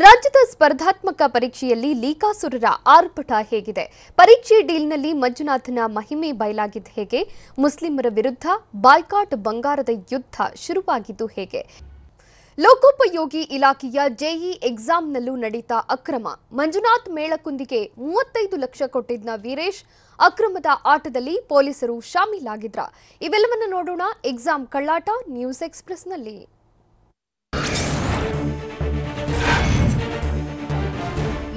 ರಾಜ್ಯದ ಸ್ಪರ್ಧಾತ್ಮಕ ಪರೀಕ್ಷೆಯಲ್ಲಿ ಲೀಕಾಸುರರ ಆರ್ಭಟ ಹೇಗಿದೆ? ಪರೀಕ್ಷೆ ಡೀಲ್ನಲ್ಲಿ ಮಂಜುನಾಥನ ಮಹಿಮೆ ಬಯಲಾಗಿದ್ದು ಹೇಗೆ? ಮುಸ್ಲಿಮರ ವಿರುದ್ಧ ಬಾಯ್ಕಾಟ್ ಬಂಗಾರದ ಯುದ್ಧ ಶುರುವಾಗಿದ್ದು ಹೇಗೆ? ಲೋಕೋಪಯೋಗಿ ಇಲಾಖೆಯ ಜೆಇ ಎಕ್ಸಾಮ್ನಲ್ಲೂ ನಡೀತಾ ಅಕ್ರಮ. ಮಂಜುನಾಥ್ ಮೇಳಕುಂದಿಗೆ 35 ಲಕ್ಷ ಕೊಟ್ಟಿದ್ದ ವೀರೇಶ್ ಅಕ್ರಮದ ಆಟದಲ್ಲಿ ಪೊಲೀಸರು ಶಾಮೀಲಾಗಿದ್ರ? ಇವೆಲ್ಲವನ್ನ ನೋಡೋಣ ಎಕ್ಸಾಮ್ ಕಳ್ಳಾಟ ನ್ಯೂಸ್ ಎಕ್ಸ್‌ಪ್ರೆಸ್‌ನಲ್ಲಿ.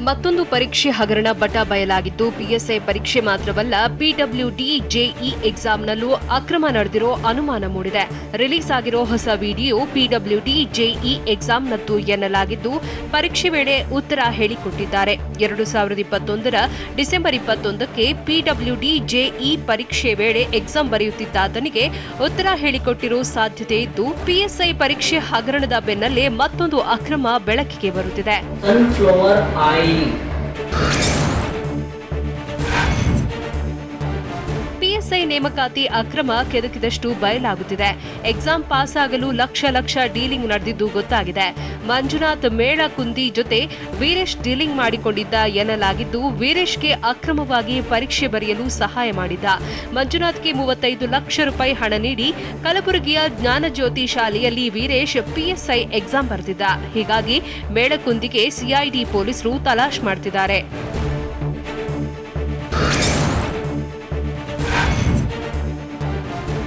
ಮತ್ತೊಂದು ಪರೀಕ್ಷೆ ಹಗರಣ ಬಟ ಬಯಲಾಗಿದ್ದು ಪಿಎಸ್ಐ ಪರೀಕ್ಷೆ ಮಾತ್ರವಲ್ಲ, ಪಿಡಬ್ಲ್ಯೂಡಿ ಜೆಇ ಎಕ್ಸಾಮ್ನಲ್ಲೂ ಅಕ್ರಮ ನಡೆದಿರೋ ಅನುಮಾನ ಮೂಡಿದೆ. ರಿಲೀಸ್ ಆಗಿರೋ ಹೊಸ ವಿಡಿಯೋ ಪಿಡಬ್ಲ್ಯೂಡಿ ಜೆಇ ಎಕ್ಸಾಮ್ನದ್ದು ಎನ್ನಲಾಗಿದ್ದು, ಪರೀಕ್ಷೆ ವೇಳೆ ಉತ್ತರ ಹೇಳಿಕೊಟ್ಟಿದ್ದಾರೆ. 2021ರ ಡಿಸೆಂಬರ್ 21ಕ್ಕೆ ಪಿಡಬ್ಲ್ಯೂಡಿ ಜೆಇ ಪರೀಕ್ಷೆ ವೇಳೆ ಎಕ್ಸಾಮ್ ಬರೆಯುತ್ತಿದ್ದಾತನಿಗೆ ಉತ್ತರ ಹೇಳಿಕೊಟ್ಟಿರೋ ಸಾಧ್ಯತೆ ಇದ್ದು, ಪಿಎಸ್ಐ ಪರೀಕ್ಷೆ ಹಗರಣದ ಬೆನ್ನಲ್ಲೇ ಮತ್ತೊಂದು ಅಕ್ರಮ ಬೆಳಕಿಗೆ ಬರುತ್ತಿದೆ. ಪಿಎಸ್ಐ ನೇಮಕಾತಿ ಅಕ್ರಮ ಕೆದಕಿದಷ್ಟು ಬಯಲಾಗುತ್ತಿದೆ. ಎಕ್ಸಾಮ್ ಪಾಸ್ ಆಗಲು ಲಕ್ಷ ಡೀಲಿಂಗ್ ನಡೆದಿದ್ದು ಗೊತ್ತಾಗಿದೆ. ಮಂಜುನಾಥ್ ಮೇಳಕುಂದಿ ಜೊತೆ ವೀರೇಶ್ ಡೀಲಿಂಗ್ ಮಾಡಿಕೊಂಡಿದ್ದ ಎನ್ನಲಾಗಿದ್ದು, ವೀರೇಶ್ಗೆ ಅಕ್ರಮವಾಗಿ ಪರೀಕ್ಷೆ ಬರೆಯಲು ಸಹಾಯ ಮಾಡಿದ್ದ. ಮಂಜುನಾಥ್ಗೆ 35 ಲಕ್ಷ ರೂಪಾಯಿ ಹಣ ನೀಡಿ ಕಲಬುರಗಿಯ ಜ್ಞಾನಜ್ಯೋತಿ ಶಾಲೆಯಲ್ಲಿ ವೀರೇಶ್ ಪಿಎಸ್ಐ ಎಕ್ಸಾಮ್ ಬರೆದಿದ್ದ. ಹೀಗಾಗಿ ಮೇಳಕುಂದಿಗೆ ಸಿಐಡಿ ಪೊಲೀಸರು ತಲಾಶ್ ಮಾಡ್ತಿದ್ದಾರೆ.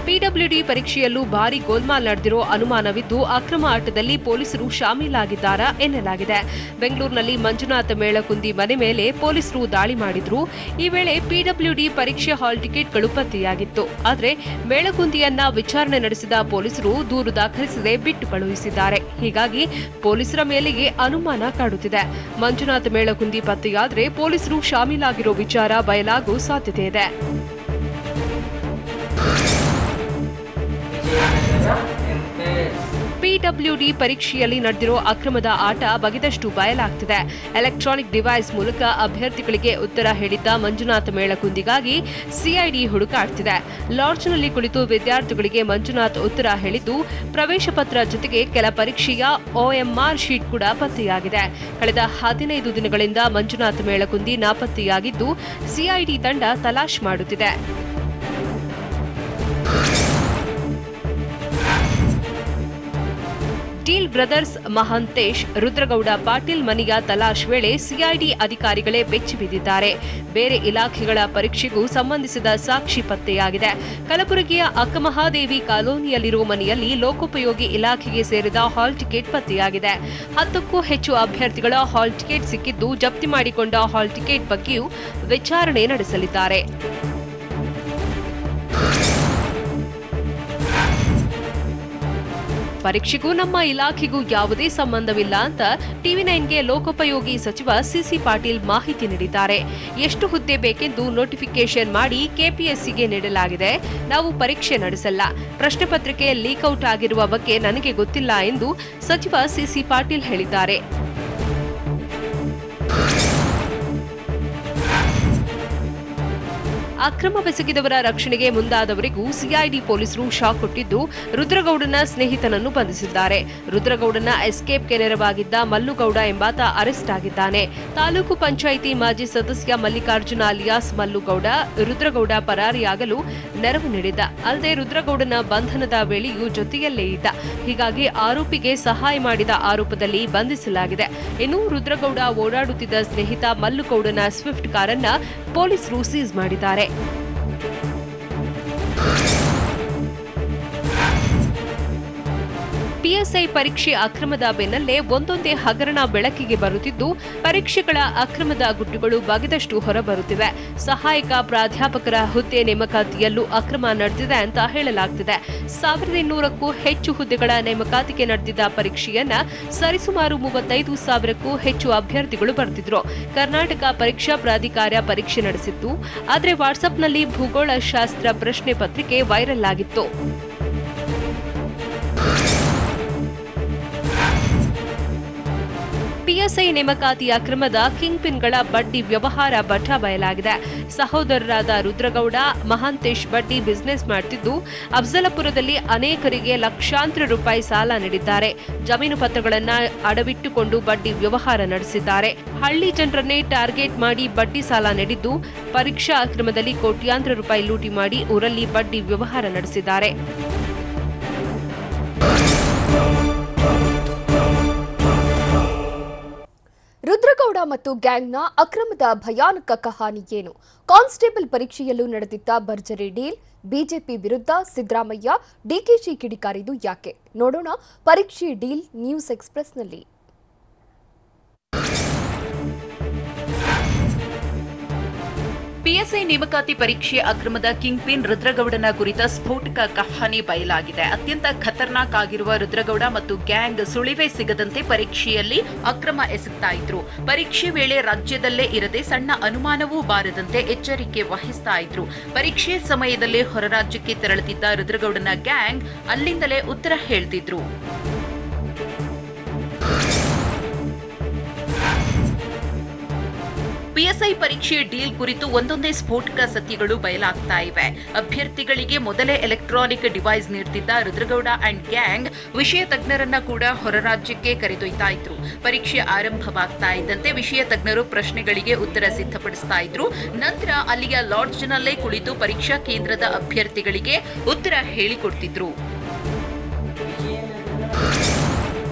ಪಿಡಬ್ಲ್ಯೂಡಿ ಪರೀಕ್ಷೆಯಲ್ಲೂ ಭಾರೀ ಗೋಲ್ಮಾಲ್ ನಡೆದಿರೋ ಅನುಮಾನವಿದ್ದು, ಅಕ್ರಮ ಆಟದಲ್ಲಿ ಪೊಲೀಸರು ಶಾಮೀಲಾಗಿದ್ದಾರಾ ಎನ್ನಲಾಗಿದೆ. ಬೆಂಗಳೂರಿನಲ್ಲಿ ಮಂಜುನಾಥ್ ಮೇಳಕುಂದಿ ಮನೆ ಮೇಲೆ ಪೊಲೀಸರು ದಾಳಿ ಮಾಡಿದ್ರು. ಈ ವೇಳೆ ಪಿಡಬ್ಲ್ಯೂಡಿ ಪರೀಕ್ಷೆ ಹಾಲ್ ಟಿಕೆಟ್ಗಳು ಪತ್ತೆಯಾಗಿತ್ತು. ಆದರೆ ಮೇಳಕುಂದಿಯನ್ನ ವಿಚಾರಣೆ ನಡೆಸಿದ ಪೊಲೀಸರು ದೂರು ದಾಖಲಿಸದೆ ಬಿಟ್ಟು ಕಳುಹಿಸಿದ್ದಾರೆ. ಹೀಗಾಗಿ ಪೊಲೀಸರ ಮೇಲೆಯೇ ಅನುಮಾನ ಕಾಡುತ್ತಿದೆ. ಮಂಜುನಾಥ್ ಮೇಳಕುಂದಿ ಪತ್ತೆಯಾದರೆ ಪೊಲೀಸರು ಶಾಮೀಲಾಗಿರೋ ವಿಚಾರ ಬಯಲಾಗುವ ಸಾಧ್ಯತೆ ಇದೆ. ಪಿಡಬ್ಲ್ಯೂಡಿ ಪರೀಕ್ಷೆಯಲ್ಲಿ ನಡೆದಿರೋ ಅಕ್ರಮದ ಆಟ ಬಗೆದಷ್ಟು ಬಯಲಾಗ್ತಿದೆ. ಎಲೆಕ್ಟ್ರಾನಿಕ್ ಡಿವೈಸ್ ಮೂಲಕ ಅಭ್ಯರ್ಥಿಗಳಿಗೆ ಉತ್ತರ ಹೇಳಿದ್ದ ಮಂಜುನಾಥ್ ಮೇಳಕುಂದಿಗಾಗಿ ಸಿಐಡಿ ಹುಡುಕಾಡ್ತಿದೆ. ಲಾಡ್ಜ್ನಲ್ಲಿ ಕುಳಿತು ವಿದ್ಯಾರ್ಥಿಗಳಿಗೆ ಮಂಜುನಾಥ್ ಉತ್ತರ ಹೇಳಿದ್ದು, ಪ್ರವೇಶ ಪತ್ರ ಜೊತೆಗೆ ಕೆಲ ಪರೀಕ್ಷೆಯ OMR ಶೀಟ್ ಕೂಡ ಪತ್ತೆಯಾಗಿದೆ. ಕಳೆದ 15 ದಿನಗಳಿಂದ ಮಂಜುನಾಥ್ ಮೇಳಕುಂದಿ ನಾಪತ್ತೆಯಾಗಿದ್ದು, ಸಿಐಡಿ ತಂಡ ತಲಾಶ್ ಮಾಡುತ್ತಿದೆ. ಡೀಲ್ ಬ್ರದರ್ಸ್ ಮಹಾಂತೇಶ್, ರುದ್ರಗೌಡ ಪಾಟೀಲ್ ಮನೆಯ ತಲಾಶ್ ವೇಳೆ ಸಿಐಡಿ ಅಧಿಕಾರಿಗಳೇ ಬೆಚ್ಚಿ ಬಿದ್ದಿದ್ದಾರೆ. ಬೇರೆ ಇಲಾಖೆಗಳ ಪರೀಕ್ಷೆಗೂ ಸಂಬಂಧಿಸಿದ ಸಾಕ್ಷಿ ಪತ್ತೆಯಾಗಿದೆ. ಕಲಬುರಗಿಯ ಅಕ್ಕಮಹಾದೇವಿ ಕಾಲೋನಿಯಲ್ಲಿರುವ ಮನೆಯಲ್ಲಿ ಲೋಕೋಪಯೋಗಿ ಇಲಾಖೆಗೆ ಸೇರಿದ ಹಾಲ್ ಟಿಕೆಟ್ ಪತ್ತೆಯಾಗಿದೆ. 10ಕ್ಕೂ ಹೆಚ್ಚು ಅಭ್ಯರ್ಥಿಗಳ ಹಾಲ್ ಟಿಕೆಟ್ ಸಿಕ್ಕಿದ್ದು, ಜಪ್ತಿ ಮಾಡಿಕೊಂಡ ಹಾಲ್ ಟಿಕೆಟ್ ಬಗ್ಗೆಯೂ ವಿಚಾರಣೆ ನಡೆಸಲಿದ್ದಾರೆ. ಪರೀಕ್ಷೆಗೂ ನಮ್ಮ ಇಲಾಖೆಗೂ ಯಾವುದೇ ಸಂಬಂಧವಿಲ್ಲ ಅಂತ TV9ಗೆ ಲೋಕೋಪಯೋಗಿ ಸಚಿವ ಸಿಸಿ ಪಾಟೀಲ್ ಮಾಹಿತಿ ನೀಡಿದ್ದಾರೆ. ಎಷ್ಟು ಹುದ್ದೆ ಬೇಕೆಂದು ನೋಟಿಫಿಕೇಶನ್ ಮಾಡಿ ಕೆಪಿಎಸ್ಸಿಗೆ ನೀಡಲಾಗಿದೆ. ನಾವು ಪರೀಕ್ಷೆ ನಡೆಸಲ್ಲ. ಪ್ರಶ್ನೆ ಪತ್ರಿಕೆ ಲೀಕ್ಔಟ್ ಆಗಿರುವ ಬಗ್ಗೆ ನನಗೆ ಗೊತ್ತಿಲ್ಲ ಎಂದು ಸಚಿವ ಸಿಸಿ ಪಾಟೀಲ್ ಹೇಳಿದ್ದಾರೆ. ಅಕ್ರಮವೆಸಗಿದವರ ರಕ್ಷಣೆಗೆ ಮುಂದಾದವರಿಗೂ ಸಿಐಡಿ ಪೊಲೀಸರು ಶಾಕ್ ಕೊಟ್ಟಿದ್ದು, ರುದ್ರಗೌಡನ ಸ್ನೇಹಿತನನ್ನು ಬಂಧಿಸಿದ್ದಾರೆ. ರುದ್ರಗೌಡನ ಎಸ್ಕೇಪ್ಗೆ ನೆರವಾಗಿದ್ದ ಮಲ್ಲುಗೌಡ ಎಂಬಾತ ಅರೆಸ್ಟ್ ಆಗಿದ್ದಾನೆ. ತಾಲೂಕು ಪಂಚಾಯಿತಿ ಮಾಜಿ ಸದಸ್ಯ ಮಲ್ಲಿಕಾರ್ಜುನ ಅಲಿಯಾಸ್ ಮಲ್ಲುಗೌಡ ರುದ್ರಗೌಡ ಪರಾರಿಯಾಗಲು ನೆರವು ನೀಡಿದ್ದ. ಅಲ್ಲದೆ ರುದ್ರಗೌಡನ ಬಂಧನದ ವೇಳೆಯೂ ಜೊತೆಯಲ್ಲೇ ಇದ್ದ. ಹೀಗಾಗಿ ಆರೋಪಿಗೆ ಸಹಾಯ ಮಾಡಿದ ಆರೋಪದಲ್ಲಿ ಬಂಧಿಸಲಾಗಿದೆ. ಇನ್ನು ರುದ್ರಗೌಡ ಓಡಾಡುತ್ತಿದ್ದ ಸ್ನೇಹಿತ ಮಲ್ಲುಗೌಡನ ಸ್ವಿಫ್ಟ್ ಕಾರನ್ನ ಪೊಲೀಸರು ಸೀಸ್ ಮಾಡಿದ್ದಾರೆ. ಪಿಎಸ್ಐ ಪರೀಕ್ಷೆ ಅಕ್ರಮದ ಬೆನ್ನಲ್ಲೇ ಒಂದೊಂದೇ ಹಗರಣ ಬೆಳಕಿಗೆ ಬರುತ್ತಿದ್ದು, ಪರೀಕ್ಷೆಗಳ ಅಕ್ರಮದ ಗುಟ್ಟುಗಳು ಬಗೆದಷ್ಟು ಹೊರಬರುತ್ತಿವೆ. ಸಹಾಯಕ ಪ್ರಾಧ್ಯಾಪಕರ ಹುದ್ದೆ ನೇಮಕಾತಿಯಲ್ಲೂ ಅಕ್ರಮ ನಡೆದಿದೆ ಅಂತ ಹೇಳಲಾಗ್ತಿದೆ. 1200ಕ್ಕೂ ಹೆಚ್ಚು ಹುದ್ದೆಗಳ ನೇಮಕಾತಿಗೆ ನಡೆದಿದ್ದ ಪರೀಕ್ಷೆಯನ್ನ ಸರಿಸುಮಾರು 35,000ಕ್ಕೂ ಹೆಚ್ಚು ಅಭ್ಯರ್ಥಿಗಳು ಬರೆದಿದ್ರು. ಕರ್ನಾಟಕ ಪರೀಕ್ಷಾ ಪ್ರಾಧಿಕಾರ ಪರೀಕ್ಷೆ ನಡೆಸಿತ್ತು. ಆದರೆ ವಾಟ್ಸ್ಆಪ್ನಲ್ಲಿ ಭೂಗೋಳಶಾಸ್ತ್ರ ಪ್ರಶ್ನೆ ಪತ್ರಿಕೆ ವೈರಲ್ ಆಗಿತ್ತು. ಪಿಎಸ್ಐ ನೇಮಕಾತಿ ಅಕ್ರಮದ ಕಿಂಗ್ ಪಿನ್ಗಳ ಬಡ್ಡಿ ವ್ಯವಹಾರ ಬಟ ಬಯಲಾಗಿದೆ. ಸಹೋದರರಾದ ರುದ್ರಗೌಡ, ಮಹಾಂತೇಶ್ ಬಡ್ಡಿ ಬಿಸಿನೆಸ್ ಮಾಡುತ್ತಿದ್ದು, ಅಫ್ಜಲಪುರದಲ್ಲಿ ಅನೇಕರಿಗೆ ಲಕ್ಷಾಂತರ ರೂಪಾಯಿ ಸಾಲ ನೀಡಿದ್ದಾರೆ. ಜಮೀನು ಪತ್ರಗಳನ್ನು ಅಡವಿಟ್ಟುಕೊಂಡು ಬಡ್ಡಿ ವ್ಯವಹಾರ ನಡೆಸಿದ್ದಾರೆ. ಹಳ್ಳಿ ಜನರನ್ನೇ ಟಾರ್ಗೆಟ್ ಮಾಡಿ ಬಡ್ಡಿ ಸಾಲ ನೀಡಿದ್ದು, ಪರೀಕ್ಷಾ ಅಕ್ರಮದಲ್ಲಿ ಕೋಟ್ಯಾಂತರ ರೂಪಾಯಿ ಲೂಟಿ ಮಾಡಿ ಊರಲ್ಲಿ ಬಡ್ಡಿ ವ್ಯವಹಾರ ನಡೆಸಿದ್ದಾರೆ. ರುದ್ರಗೌಡ ಮತ್ತು ಗ್ಯಾಂಗ್ನ ಅಕ್ರಮದ ಭಯಾನಕ ಕಹಾನಿ ಏನು? ಕಾನ್ಸ್ಟೇಬಲ್ ಪರೀಕ್ಷೆಯಲ್ಲೂ ನಡೆದಿದ್ದ ಭರ್ಜರಿ ಡೀಲ್, ಬಿಜೆಪಿ ವಿರುದ್ಧ ಸಿದ್ದರಾಮಯ್ಯ, ಡಿಕೆಶಿ ಕಿಡಿಕಾರಿದು ಯಾಕೆ? ನೋಡೋಣ ಪರೀಕ್ಷೆ ಡೀಲ್ ನ್ಯೂಸ್ ಎಕ್ಸ್‌ಪ್ರೆಸ್‌ನಲ್ಲಿ. ಪಿಎಸ್ಐ ನೇಮಕಾತಿ ಪರೀಕ್ಷೆ ಅಕ್ರಮದ ಕಿಂಗ್ ಪಿನ್ ರುದ್ರಗೌಡನ ಕುರಿತ ಸ್ಫೋಟಕ ಕಹಾನಿ ಬಯಲಾಗಿದೆ. ಅತ್ಯಂತ ಖತರ್ನಾಕ್ ಆಗಿರುವ ರುದ್ರಗೌಡ ಮತ್ತು ಗ್ಯಾಂಗ್ ಸುಳಿವೇ ಸಿಗದಂತೆ ಪರೀಕ್ಷೆಯಲ್ಲಿ ಅಕ್ರಮ ಎಸಗ್ತಾ ಇದ್ರು. ಪರೀಕ್ಷೆ ವೇಳೆ ರಾಜ್ಯದಲ್ಲೇ ಇರದೆ ಸಣ್ಣ ಅನುಮಾನವೂ ಬಾರದಂತೆ ಎಚ್ಚರಿಕೆ ವಹಿಸ್ತಾ ಇದ್ರು. ಪರೀಕ್ಷೆ ಸಮಯದಲ್ಲೇ ಹೊರ ರಾಜ್ಯಕ್ಕೆ ತೆರಳುತ್ತಿದ್ದ ರುದ್ರಗೌಡನ ಗ್ಯಾಂಗ್ ಅಲ್ಲಿಂದಲೇ ಉತ್ತರ ಹೇಳ್ತಿದ್ರು. ಪಿಎಸ್ಐ ಪರೀಕ್ಷೆ ಡೀಲ್ ಕುರಿತು ಒಂದೊಂದೇ ಸ್ಫೋಟಕ ಸತ್ಯಗಳು ಬಯಲಾಗ್ತಾ ಇವೆ. ಅಭ್ಯರ್ಥಿಗಳಿಗೆ ಮೊದಲೇ ಎಲೆಕ್ಟ್ರಾನಿಕ್ ಡಿವೈಸ್ ನೀಡುತ್ತಿದ್ದ ರುದ್ರಗೌಡ ಅಂಡ್ ಗ್ಯಾಂಗ್ ವಿಷಯ ತಜ್ಞರನ್ನ ಕೂಡ ಹೊರ ರಾಜ್ಯಕ್ಕೆ ಕರೆದೊಯ್ತಾ ಇದ್ರು. ಪರೀಕ್ಷೆ ಆರಂಭವಾಗ್ತಾ ಇದ್ದಂತೆ ವಿಷಯ ತಜ್ಞರು ಪ್ರಶ್ನೆಗಳಿಗೆ ಉತ್ತರ ಸಿದ್ಧಪಡಿಸ್ತಾ ಇದ್ರು. ನಂತರ ಅಲ್ಲಿಯ ಲಾಡ್ಜ್ನಲ್ಲೇ ಕುಳಿತು ಪರೀಕ್ಷಾ ಕೇಂದ್ರದ ಅಭ್ಯರ್ಥಿಗಳಿಗೆ ಉತ್ತರ ಹೇಳಿಕೊಡ್ತಿದ್ರು.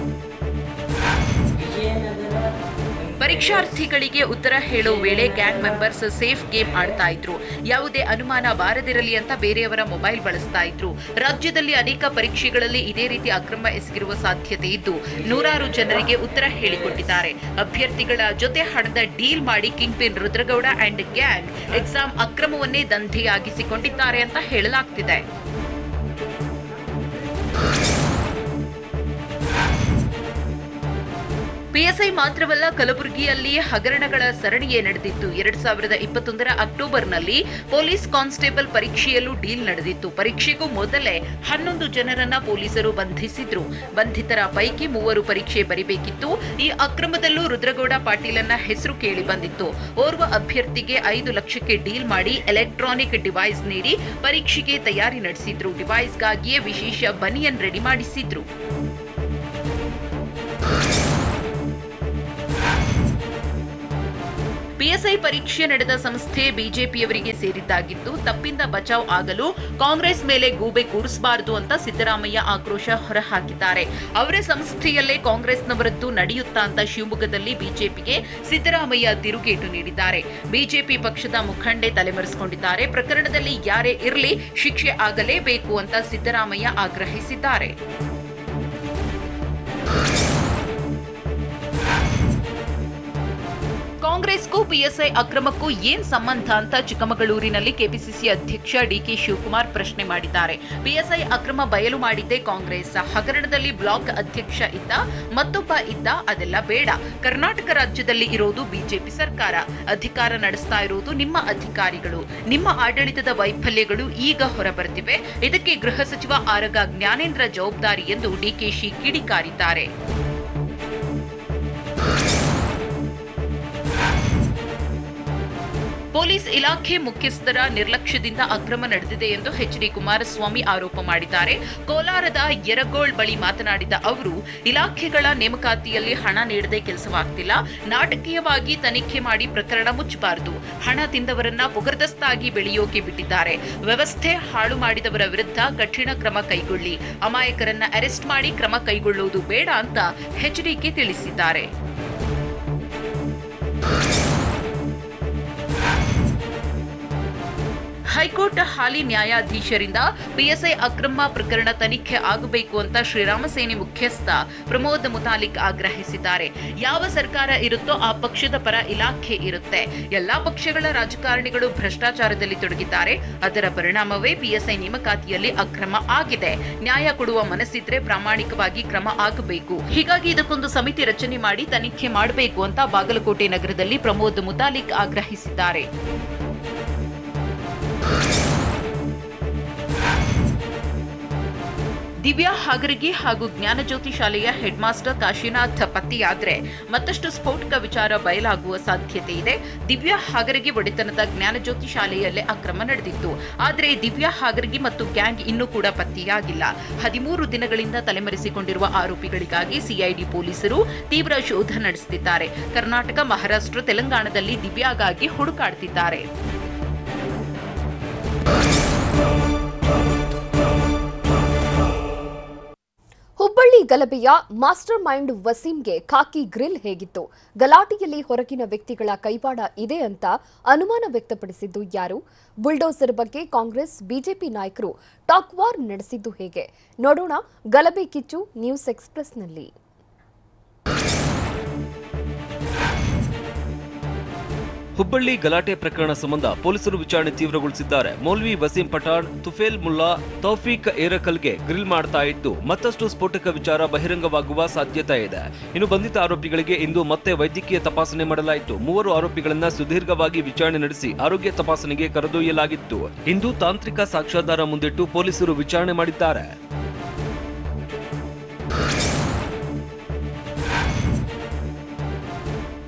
ಪರೀಕ್ಷಾರ್ಥಿಗಳಿಗೆ ಉತ್ತರ ಹೇಳೋ ವೇಳೆ ಗ್ಯಾಂಗ್ ಮೆಂಬರ್ಸ್ ಸೇಫ್ ಗೇಮ್ ಆಡ್ತಾ ಇದ್ರು. ಯಾವುದೇ ಅನುಮಾನ ಬಾರದಿರಲಿ ಅಂತ ಬೇರೆಯವರ ಮೊಬೈಲ್ ಬಳಸ್ತಾ ಇದ್ರು. ರಾಜ್ಯದಲ್ಲಿ ಅನೇಕ ಪರೀಕ್ಷೆಗಳಲ್ಲಿ ಇದೇ ರೀತಿ ಅಕ್ರಮ ಎಸಗಿರುವ ಸಾಧ್ಯತೆ ಇದ್ದು, ನೂರಾರು ಜನರಿಗೆ ಉತ್ತರ ಹೇಳಿಕೊಟ್ಟಿದ್ದಾರೆ. ಅಭ್ಯರ್ಥಿಗಳ ಜೊತೆ ಹಣದ ಡೀಲ್ ಮಾಡಿ kingpin Rudragouda and gang exam ಅಕ್ರಮವನ್ನೇ ದಂಧೆಯಾಗಿಸಿಕೊಂಡಿದ್ದಾರೆ ಅಂತ ಹೇಳಲಾಗ್ತಿದೆ. ಪಿಎಸ್ಐ ಮಾತ್ರವಲ್ಲ, ಕಲಬುರಗಿಯಲ್ಲಿ ಹಗರಣಗಳ ಸರಣಿಯೇ ನಡೆದಿತ್ತು. 2021 ಅಕ್ಟೋಬರ್ನಲ್ಲಿ ಪೊಲೀಸ್ ಕಾನ್ಸ್ಟೇಬಲ್ ಪರೀಕ್ಷೆಯಲ್ಲೂ ಡೀಲ್ ನಡೆದಿತ್ತು. ಪರೀಕ್ಷೆಗೂ ಮೊದಲೇ 11 ಜನರನ್ನ ಪೊಲೀಸರು ಬಂಧಿಸಿದ್ರು. ಬಂಧಿತರ ಪೈಕಿ 3 ಪರೀಕ್ಷೆ ಬರಿಬೇಕಿತ್ತು. ಈ ಅಕ್ರಮದಲ್ಲೂ ರುದ್ರಗೌಡ ಪಾಟೀಲನ್ನ ಹೆಸರು ಕೇಳಿ ಬಂದಿತ್ತು. ಓರ್ವ ಅಭ್ಯರ್ಥಿಗೆ 5 ಲಕ್ಷಕ್ಕೆ ಡೀಲ್ ಮಾಡಿ ಎಲೆಕ್ಟ್ರಾನಿಕ್ ಡಿವೈಸ್ ನೀಡಿ ಪರೀಕ್ಷೆಗೆ ತಯಾರಿ ನಡೆಸಿದ್ರು. ಡಿವೈಸ್ಗಾಗಿಯೇ ವಿಶೇಷ ಬನಿಯನ್ ರೆಡಿ ಮಾಡಿಸಿದ್ರು. ಪಿಎಸ್ಐ ಪರೀಕ್ಷೆ ನಡೆದ ಸಂಸ್ಥೆ ಬಿಜೆಪಿಯವರಿಗೆ ಸೇರಿದ್ದಾಗಿದ್ದು, ತಪ್ಪಿಂದ ಬಚಾವ್ ಆಗಲು ಕಾಂಗ್ರೆಸ್ ಮೇಲೆ ಗೂಬೆ ಕೂರಿಸಬಾರದು ಅಂತ ಸಿದ್ದರಾಮಯ್ಯ ಆಕ್ರೋಶ ಹೊರಹಾಕಿದ್ದಾರೆ. ಅವರ ಸಂಸ್ಥೆಯಲ್ಲೇ ಕಾಂಗ್ರೆಸ್ನವರದ್ದು ನಡೆಯುತ್ತಾ ಅಂತ ಶಿವಮೊಗ್ಗದಲ್ಲಿ ಬಿಜೆಪಿಗೆ ಸಿದ್ದರಾಮಯ್ಯ ತಿರುಗೇಟು ನೀಡಿದ್ದಾರೆ. ಬಿಜೆಪಿ ಪಕ್ಷದ ಮುಖಂಡೆ ತಲೆಮರೆಸಿಕೊಂಡಿದ್ದಾರೆ. ಪ್ರಕರಣದಲ್ಲಿ ಯಾರೇ ಇರಲಿ ಶಿಕ್ಷೆ ಆಗಲೇಬೇಕು ಅಂತ ಸಿದ್ದರಾಮಯ್ಯ ಆಗ್ರಹಿಸಿದ್ದಾರೆ. ಕಾಂಗ್ರೆಸ್ಗೂ ಪಿಎಸ್ಐ ಅಕ್ರಮಕ್ಕೂ ಏನ್ ಸಂಬಂಧ ಅಂತ ಚಿಕ್ಕಮಗಳೂರಿನಲ್ಲಿ ಕೆಪಿಸಿಸಿ ಅಧ್ಯಕ್ಷ ಡಿಕೆ ಶಿವಕುಮಾರ್ ಪ್ರಶ್ನೆ ಮಾಡಿದ್ದಾರೆ. ಪಿಎಸ್ಐ ಅಕ್ರಮ ಬಯಲು ಮಾಡಿದ್ದೇ ಕಾಂಗ್ರೆಸ್. ಹಗರಣದಲ್ಲಿ ಬ್ಲಾಕ್ ಅಧ್ಯಕ್ಷ ಇದ್ದ, ಮತ್ತೊಬ್ಬ ಇದ್ದ, ಅದೆಲ್ಲ ಬೇಡ. ಕರ್ನಾಟಕ ರಾಜ್ಯದಲ್ಲಿ ಇರೋದು ಬಿಜೆಪಿ ಸರ್ಕಾರ. ಅಧಿಕಾರ ನಡೆಸ್ತಾ ಇರೋದು ನಿಮ್ಮ ಅಧಿಕಾರಿಗಳು. ನಿಮ್ಮ ಆಡಳಿತದ ವೈಫಲ್ಯಗಳು ಈಗ ಹೊರಬರ್ತಿವೆ. ಇದಕ್ಕೆ ಗೃಹ ಸಚಿವ ಆರಗ ಜ್ಞಾನೇಂದ್ರ ಜವಾಬ್ದಾರಿ ಎಂದು ಡಿಕೆಶಿ ಕಿಡಿಕಾರಿದ್ದಾರೆ. ಪೊಲೀಸ್ ಇಲಾಖೆ ಮುಖ್ಯಸ್ಥರ ನಿರ್ಲಕ್ಷ್ಯದಿಂದ ಅಕ್ರಮ ನಡೆದಿದೆ ಎಂದು ಎಚ್ಡಿ ಕುಮಾರಸ್ವಾಮಿ ಆರೋಪ ಮಾಡಿದ್ದಾರೆ. ಕೋಲಾರದ ಯರಗೋಳ್ ಬಳಿ ಮಾತನಾಡಿದ ಅವರು, ಇಲಾಖೆಗಳ ನೇಮಕಾತಿಯಲ್ಲಿ ಹಣ ನೀಡದೆ ಕೆಲಸವಾಗ್ತಿಲ್ಲ. ನಾಟಕೀಯವಾಗಿ ತನಿಖೆ ಮಾಡಿ ಪ್ರಕರಣ ಮುಚ್ಚಬಾರದು. ಹಣ ತಿಂದವರನ್ನ ಪುಗರ್ದಸ್ತಾಗಿ ಬೆಳೆಯೋಕೆ ಬಿಟ್ಟಿದ್ದಾರೆ. ವ್ಯವಸ್ಥೆ ಹಾಳು ಮಾಡಿದವರ ವಿರುದ್ಧ ಕಠಿಣ ಕ್ರಮ ಕೈಗೊಳ್ಳಿ. ಅಮಾಯಕರನ್ನ ಅರೆಸ್ಟ್ ಮಾಡಿ ಕ್ರಮ ಕೈಗೊಳ್ಳುವುದು ಬೇಡ ಅಂತ ಎಚ್ಡಿಕೆ ತಿಳಿಸಿದ್ದಾರೆ. ಹೈಕೋರ್ಟ್ ಹಾಲಿ ನ್ಯಾಯಾಧೀಶರಿಂದ ಪಿಎಸ್ಐ ಅಕ್ರಮ ಪ್ರಕರಣ ತನಿಖೆ ಆಗಬೇಕು ಅಂತ ಶ್ರೀರಾಮ ಸೇನೆ ಮುಖ್ಯಸ್ಥ ಪ್ರಮೋದ್ ಮುತಾಲಿಕ್ ಆಗ್ರಹಿಸಿದ್ದಾರೆ. ಯಾವ ಸರ್ಕಾರ ಇರುತ್ತೋ ಆ ಪಕ್ಷದ ಪರ ಇಲಾಖೆ ಇರುತ್ತೆ. ಎಲ್ಲಾ ಪಕ್ಷಗಳ ರಾಜಕಾರಣಿಗಳು ಭ್ರಷ್ಟಾಚಾರದಲ್ಲಿ ತೊಡಗಿದ್ದಾರೆ. ಅದರ ಪರಿಣಾಮವೇ ಪಿಎಸ್ಐ ನೇಮಕಾತಿಯಲ್ಲಿ ಅಕ್ರಮ ಆಗಿದೆ. ನ್ಯಾಯ ಕೊಡುವ ಮನಸ್ಸಿದ್ರೆ ಪ್ರಾಮಾಣಿಕವಾಗಿ ಕ್ರಮ ಆಗಬೇಕು. ಹೀಗಾಗಿ ಇದಕ್ಕೊಂದು ಸಮಿತಿ ರಚನೆ ಮಾಡಿ ತನಿಖೆ ಮಾಡಬೇಕು ಅಂತ ಬಾಗಲಕೋಟೆ ನಗರದಲ್ಲಿ ಪ್ರಮೋದ್ ಮುತಾಲಿಕ್ ಆಗ್ರಹಿಸಿದ್ದಾರೆ. ದಿವ್ಯಾ ಹಾಗರಗಿ ಹಾಗೂ ಜ್ಞಾನಜ್ಯೋತಿ ಶಾಲೆಯ ಹೆಡ್ ಮಾಸ್ಟರ್ ಕಾಶಿನಾಥ್ ಪತ್ತೆಯಾದ್ರೆ ಮತ್ತಷ್ಟು ಸ್ಫೋಟಕ ವಿಚಾರ ಬಯಲಾಗುವ ಸಾಧ್ಯತೆ ಇದೆ. ದಿವ್ಯಾ ಹಾಗರಗಿ ಒಡೆತನದ ಜ್ಞಾನಜ್ಯೋತಿ ಶಾಲೆಯಲ್ಲೇ ಅಕ್ರಮ ನಡೆದಿತ್ತು. ಆದರೆ ದಿವ್ಯಾ ಹಾಗರಗಿ ಮತ್ತು ಗ್ಯಾಂಗ್ ಇನ್ನೂ ಕೂಡ ಪತ್ತೆಯಾಗಿಲ್ಲ. 13 ದಿನಗಳಿಂದ ತಲೆಮರೆಸಿಕೊಂಡಿರುವ ಆರೋಪಿಗಳಿಗಾಗಿ ಸಿಐಡಿ ಪೊಲೀಸರು ತೀವ್ರ ಶೋಧ ನಡೆಸುತ್ತಿದ್ದಾರೆ. ಕರ್ನಾಟಕ, ಮಹಾರಾಷ್ಟ್ರ, ತೆಲಂಗಾಣದಲ್ಲಿ ದಿವ್ಯಾಗಾಗಿ ಹುಡುಕಾಡುತ್ತಿದ್ದಾರೆ. ಹುಬ್ಬಳ್ಳಿ ಗಲಭೆಯ ಮಾಸ್ಟರ್ ಮೈಂಡ್ ವಸೀಂಗೆ ಖಾಕಿ ಗ್ರಿಲ್ ಹೇಗಿತ್ತು? ಗಲಾಟೆಯಲ್ಲಿ ಹೊರಗಿನ ವ್ಯಕ್ತಿಗಳ ಕೈವಾಡ ಇದೆ ಅಂತ ಅನುಮಾನ ವ್ಯಕ್ತಪಡಿಸಿದ್ದು ಯಾರು? ಬುಲ್ಡೋಸರ್ ಬಗ್ಗೆ ಕಾಂಗ್ರೆಸ್ ಬಿಜೆಪಿ ನಾಯಕರು ಟಾಕ್ ವಾರ್ ನಡೆಸಿದ್ದು ಹೇಗೆ? ನೋಡೋಣ ಗಲಭೆ ಕಿಚ್ಚು ನ್ಯೂಸ್ ಎಕ್ಸ್‌ಪ್ರೆಸ್‌ನಲ್ಲಿ. ಹುಬ್ಬಳ್ಳಿ ಗಲಾಟೆ ಪ್ರಕರಣ ಸಂಬಂಧ ಪೊಲೀಸರು ವಿಚಾರಣೆ ತೀವ್ರಗೊಳಿಸಿದ್ದಾರೆ. ಮೌಲ್ವಿ ವಸೀಂ ಪಠಾಣ್, ತುಫೇಲ್ ಮುಲ್ಲಾ, ತೌಫೀಕ್ ಏರಕಲ್ಗೆ ಗ್ರಿಲ್ ಮಾಡ್ತಾ ಇದ್ದು ಮತ್ತಷ್ಟು ಸ್ಫೋಟಕ ವಿಚಾರ ಬಹಿರಂಗವಾಗುವ ಸಾಧ್ಯತೆ ಇದೆ. ಇನ್ನು ಬಂಧಿತ ಆರೋಪಿಗಳಿಗೆ ಇಂದು ಮತ್ತೆ ವೈದ್ಯಕೀಯ ತಪಾಸಣೆ ಮಾಡಲಾಯಿತು. 3 ಆರೋಪಿಗಳನ್ನ ಸುದೀರ್ಘವಾಗಿ ವಿಚಾರಣೆ ನಡೆಸಿ ಆರೋಗ್ಯ ತಪಾಸಣೆಗೆ ಕರೆದೊಯ್ಯಲಾಗಿತ್ತು. ಇಂದು ತಾಂತ್ರಿಕ ಸಾಕ್ಷ್ಯಾಧಾರ ಮುಂದಿಟ್ಟು ಪೊಲೀಸರು ವಿಚಾರಣೆ ಮಾಡಿದ್ದಾರೆ.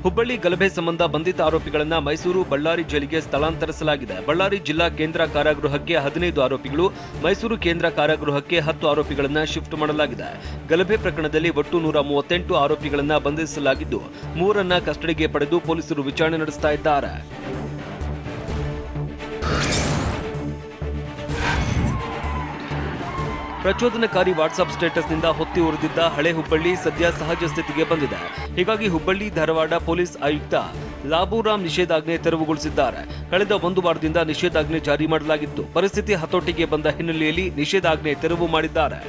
ಹುಬ್ಬಳ್ಳಿ ಗಲಭೆ ಸಂಬಂಧ ಬಂಧಿತ ಆರೋಪಿಗಳನ್ನ ಮೈಸೂರು, ಬಳ್ಳಾರಿ ಜೈಲಿಗೆ ಸ್ಥಳಾಂತರಿಸಲಾಗಿದೆ. ಬಳ್ಳಾರಿ ಜಿಲ್ಲಾ ಕೇಂದ್ರ ಕಾರಾಗೃಹಕ್ಕೆ 15 ಆರೋಪಿಗಳು, ಮೈಸೂರು ಕೇಂದ್ರ ಕಾರಾಗೃಹಕ್ಕೆ 10 ಆರೋಪಿಗಳನ್ನ ಶಿಫ್ಟ್ ಮಾಡಲಾಗಿದೆ. ಗಲಭೆ ಪ್ರಕರಣದಲ್ಲಿ ಒಟ್ಟು 138 ಆರೋಪಿಗಳನ್ನ ಬಂಧಿಸಲಾಗಿದ್ದು 3ರನ್ನ ಕಸ್ಟಡಿಗೆ ಪಡೆದು ಪೊಲೀಸರು ವಿಚಾರಣೆ ನಡೆಸ್ತಾ ಇದ್ದಾರೆ. ಪ್ರಚೋದನಕಾರಿ ವಾಟ್ಸ್ಆಪ್ ಸ್ಟೇಟಸ್ನಿಂದ ಹೊತ್ತಿ ಉರಿದಿದ್ದ ಹಳೆ ಹುಬ್ಬಳ್ಳಿ ಸದ್ಯ ಸಹಜ ಸ್ಥಿತಿಗೆ ಬಂದಿದೆ. ಹೀಗಾಗಿ ಹುಬ್ಬಳ್ಳಿ ಧಾರವಾಡ ಪೊಲೀಸ್ ಆಯುಕ್ತ ಲಾಬುರಾಮ್ ನಿಷೇಧಾಜ್ಞೆ ತೆರವುಗೊಳಿಸಿದ್ದಾರೆ. ಕಳೆದ 1 ವಾರದಿಂದ ನಿಷೇಧಾಜ್ಞೆ ಜಾರಿ ಮಾಡಲಾಗಿತ್ತು. ಪರಿಸ್ಥಿತಿ ಹತೋಟಿಗೆ ಬಂದ ಹಿನ್ನೆಲೆಯಲ್ಲಿ ನಿಷೇಧಾಜ್ಞೆ ತೆರವು ಮಾಡಿದ್ದಾರೆ.